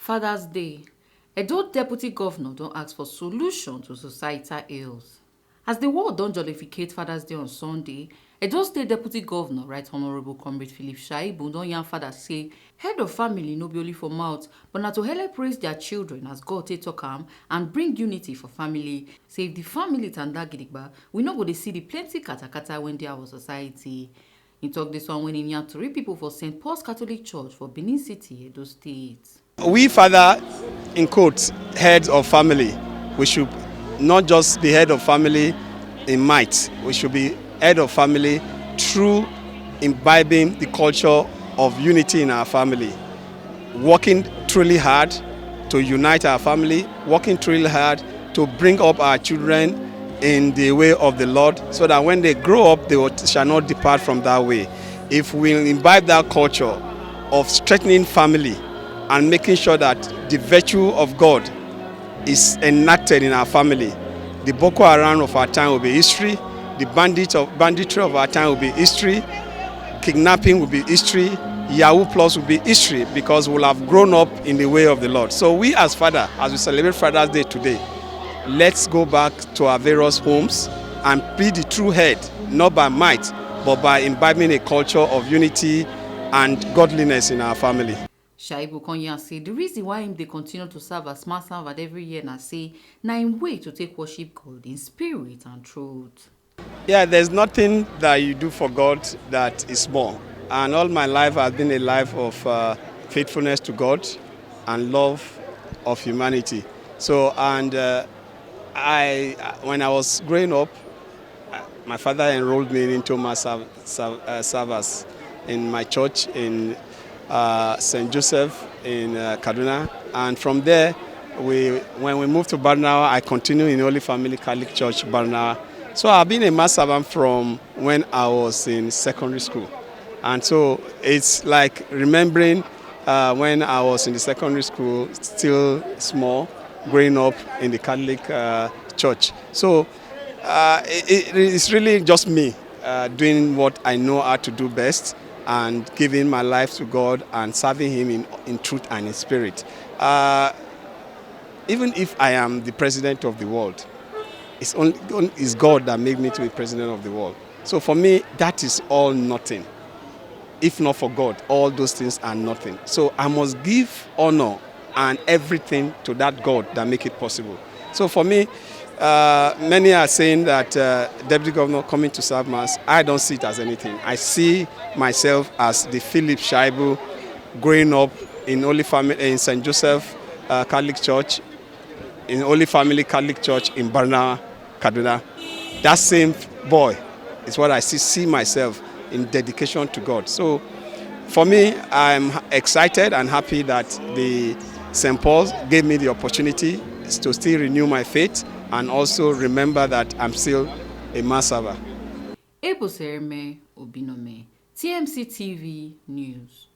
Father's Day. Edo Deputy Governor don't ask for solution to societal ills. As the world don't jollificate Father's Day on Sunday, Edo State Deputy Governor, Right Honorable Comrade Philip Shaibu, don yarn fathers say head of family no be only for mouth, but na to help praise their children as God take talk am and bring unity for family. Say if the family tanda gidigba, we no go dey see the plenty katakata when dey our society. He talk this one when he yarn tori people for St. Paul's Catholic Church for Benin City, Edo State. We father, in quotes, heads of family. We should not just be head of family in might. We should be head of family through imbibing the culture of unity in our family. Working truly hard to unite our family, working truly hard to bring up our children in the way of the Lord, so that when they grow up, they shall not depart from that way. If we imbibe that culture of strengthening family and making sure that the virtue of God is enacted in our family, the Boko Haram of our time will be history, the banditry of our time will be history, kidnapping will be history, Yahoo Plus will be history, because we'll have grown up in the way of the Lord. So we as father, as we celebrate Father's Day today, let's go back to our various homes and be the true head, not by might, but by imbibing a culture of unity and godliness in our family. Shaibu Konya say the reason why him they continue to serve as master servant every year na say na him way to take worship God in spirit and truth. Yeah, there's nothing that you do for God that is small. And all my life has been a life of faithfulness to God and love of humanity. So, and when I was growing up, my father enrolled me into mass service in my church in St. Joseph in Kaduna, and from there, when we moved to Barnawa, I continued in Holy Family Catholic Church, Barnawa. So I've been a mass servant from when I was in secondary school, and so it's like remembering when I was in the secondary school, still small, growing up in the Catholic Church. So it's really just me doing what I know how to do best, and giving my life to God and serving Him in truth and in spirit. Even if I am the president of the world, it's God that made me to be president of the world. So for me, that is all nothing. If not for God, all those things are nothing. So I must give honor and everything to that God that make it possible. So for me, many are saying that Deputy Governor coming to serve Mass, I don't see it as anything. I see myself as the Philip Shaibu growing up in Holy Family in St. Joseph Catholic Church, in Holy Family Catholic Church in Barnawa, Kaduna. That same boy is what I see myself in dedication to God. So for me, I'm excited and happy that the St. Paul's gave me the opportunity to still renew my faith and also remember that I'm still a mass server. Ebo Sereme Obinome, TMC TV News.